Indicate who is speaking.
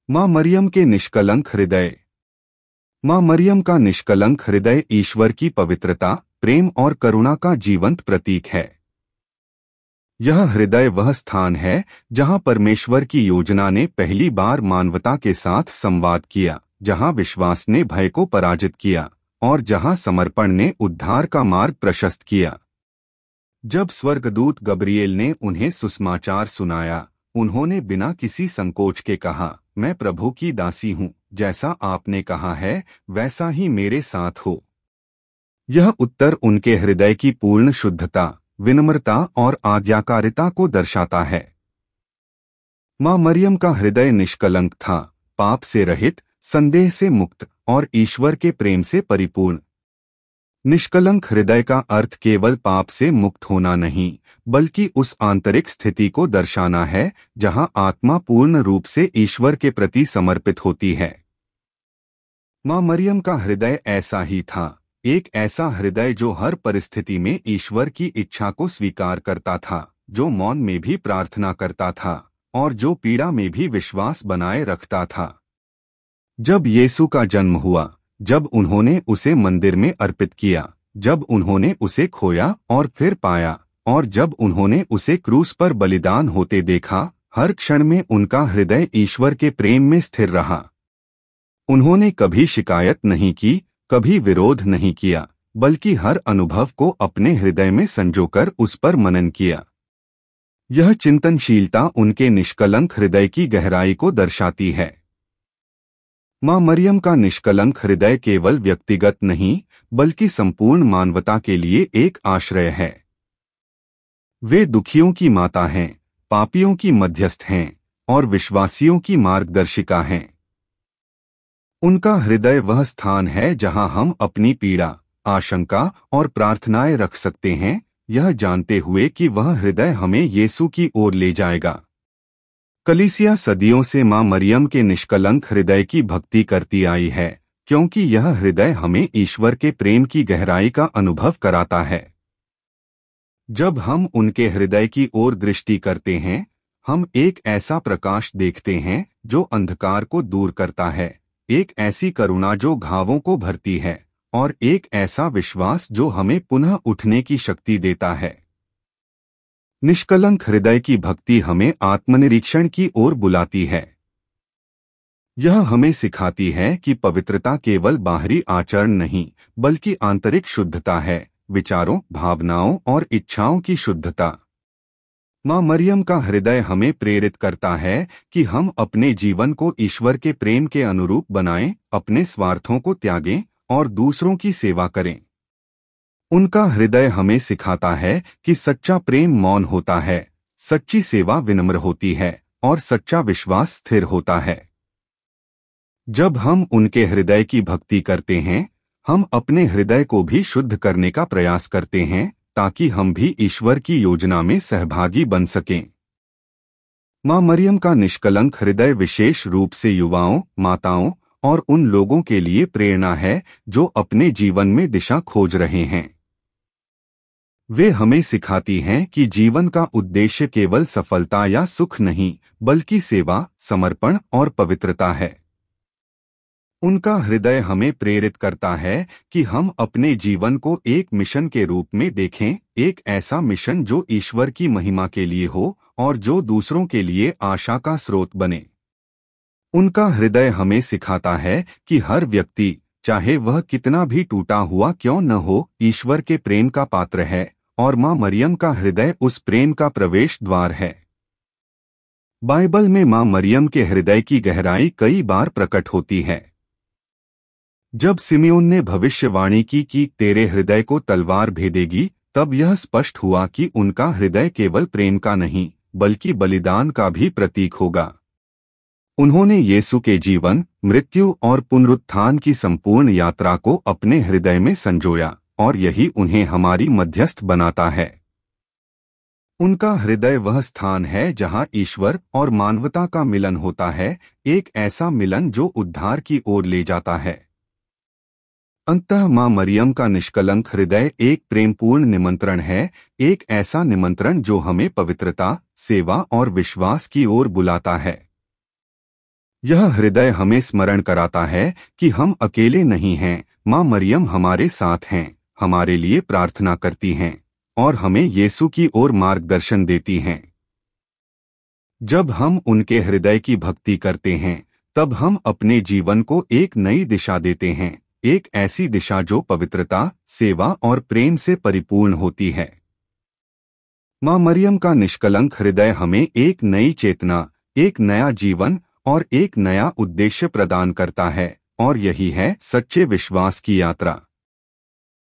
Speaker 1: माँ मरियम के निष्कलंक हृदय। माँ मरियम का निष्कलंक हृदय ईश्वर की पवित्रता, प्रेम और करुणा का जीवंत प्रतीक है। यह हृदय वह स्थान है जहाँ परमेश्वर की योजना ने पहली बार मानवता के साथ संवाद किया, जहाँ विश्वास ने भय को पराजित किया और जहाँ समर्पण ने उद्धार का मार्ग प्रशस्त किया। जब स्वर्गदूत गब्रिएल ने उन्हें सुसमाचार सुनाया, उन्होंने बिना किसी संकोच के कहा, मैं प्रभु की दासी हूँ, जैसा आपने कहा है वैसा ही मेरे साथ हो। यह उत्तर उनके हृदय की पूर्ण शुद्धता, विनम्रता और आज्ञाकारिता को दर्शाता है। माँ मरियम का हृदय निष्कलंक था, पाप से रहित, संदेह से मुक्त और ईश्वर के प्रेम से परिपूर्ण। निष्कलंक हृदय का अर्थ केवल पाप से मुक्त होना नहीं, बल्कि उस आंतरिक स्थिति को दर्शाना है जहां आत्मा पूर्ण रूप से ईश्वर के प्रति समर्पित होती है। माँ मरियम का हृदय ऐसा ही था, एक ऐसा हृदय जो हर परिस्थिति में ईश्वर की इच्छा को स्वीकार करता था, जो मौन में भी प्रार्थना करता था और जो पीड़ा में भी विश्वास बनाए रखता था। जब यीशु का जन्म हुआ, जब उन्होंने उसे मंदिर में अर्पित किया, जब उन्होंने उसे खोया और फिर पाया, और जब उन्होंने उसे क्रूस पर बलिदान होते देखा, हर क्षण में उनका हृदय ईश्वर के प्रेम में स्थिर रहा। उन्होंने कभी शिकायत नहीं की, कभी विरोध नहीं किया, बल्कि हर अनुभव को अपने हृदय में संजोकर उस पर मनन किया। यह चिंतनशीलता उनके निष्कलंक हृदय की गहराई को दर्शाती है। माँ मरियम का निष्कलंक हृदय केवल व्यक्तिगत नहीं, बल्कि संपूर्ण मानवता के लिए एक आश्रय है। वे दुखियों की माता हैं, पापियों की मध्यस्थ हैं और विश्वासियों की मार्गदर्शिका हैं। उनका हृदय वह स्थान है जहां हम अपनी पीड़ा, आशंका और प्रार्थनाएं रख सकते हैं, यह जानते हुए कि वह हृदय हमें यीशु की ओर ले जाएगा। कलीसिया सदियों से माँ मरियम के निष्कलंक हृदय की भक्ति करती आई है, क्योंकि यह हृदय हमें ईश्वर के प्रेम की गहराई का अनुभव कराता है। जब हम उनके हृदय की ओर दृष्टि करते हैं, हम एक ऐसा प्रकाश देखते हैं जो अंधकार को दूर करता है, एक ऐसी करुणा जो घावों को भरती है और एक ऐसा विश्वास जो हमें पुनः उठने की शक्ति देता है। निष्कलंक हृदय की भक्ति हमें आत्मनिरीक्षण की ओर बुलाती है। यह हमें सिखाती है कि पवित्रता केवल बाहरी आचरण नहीं, बल्कि आंतरिक शुद्धता है, विचारों, भावनाओं और इच्छाओं की शुद्धता। माँ मरियम का हृदय हमें प्रेरित करता है कि हम अपने जीवन को ईश्वर के प्रेम के अनुरूप बनाएं, अपने स्वार्थों को त्यागें और दूसरों की सेवा करें। उनका हृदय हमें सिखाता है कि सच्चा प्रेम मौन होता है, सच्ची सेवा विनम्र होती है और सच्चा विश्वास स्थिर होता है। जब हम उनके हृदय की भक्ति करते हैं, हम अपने हृदय को भी शुद्ध करने का प्रयास करते हैं, ताकि हम भी ईश्वर की योजना में सहभागी बन सकें। माँ मरियम का निष्कलंक हृदय विशेष रूप से युवाओं, माताओं और उन लोगों के लिए प्रेरणा है जो अपने जीवन में दिशा खोज रहे हैं। वे हमें सिखाती हैं कि जीवन का उद्देश्य केवल सफलता या सुख नहीं, बल्कि सेवा, समर्पण और पवित्रता है। उनका हृदय हमें प्रेरित करता है कि हम अपने जीवन को एक मिशन के रूप में देखें, एक ऐसा मिशन जो ईश्वर की महिमा के लिए हो और जो दूसरों के लिए आशा का स्रोत बने। उनका हृदय हमें सिखाता है कि हर व्यक्ति, चाहे वह कितना भी टूटा हुआ क्यों न हो, ईश्वर के प्रेम का पात्र है और माँ मरियम का हृदय उस प्रेम का प्रवेश द्वार है। बाइबल में माँ मरियम के हृदय की गहराई कई बार प्रकट होती है। जब सिमियोन ने भविष्यवाणी की कि तेरे हृदय को तलवार भेदेगी, तब यह स्पष्ट हुआ कि उनका हृदय केवल प्रेम का नहीं, बल्कि बलिदान का भी प्रतीक होगा। उन्होंने यीशु के जीवन, मृत्यु और पुनरुत्थान की संपूर्ण यात्रा को अपने हृदय में संजोया, और यही उन्हें हमारी मध्यस्थ बनाता है। उनका हृदय वह स्थान है जहां ईश्वर और मानवता का मिलन होता है, एक ऐसा मिलन जो उद्धार की ओर ले जाता है। अंततः माँ मरियम का निष्कलंक हृदय एक प्रेमपूर्ण निमंत्रण है, एक ऐसा निमंत्रण जो हमें पवित्रता, सेवा और विश्वास की ओर बुलाता है। यह हृदय हमें स्मरण कराता है कि हम अकेले नहीं हैं, माँ मरियम हमारे साथ हैं, हमारे लिए प्रार्थना करती हैं और हमें यीशु की ओर मार्गदर्शन देती हैं। जब हम उनके हृदय की भक्ति करते हैं, तब हम अपने जीवन को एक नई दिशा देते हैं, एक ऐसी दिशा जो पवित्रता, सेवा और प्रेम से परिपूर्ण होती है। माँ मरियम का निष्कलंक हृदय हमें एक नई चेतना, एक नया जीवन और एक नया उद्देश्य प्रदान करता है, और यही है सच्चे विश्वास की यात्रा।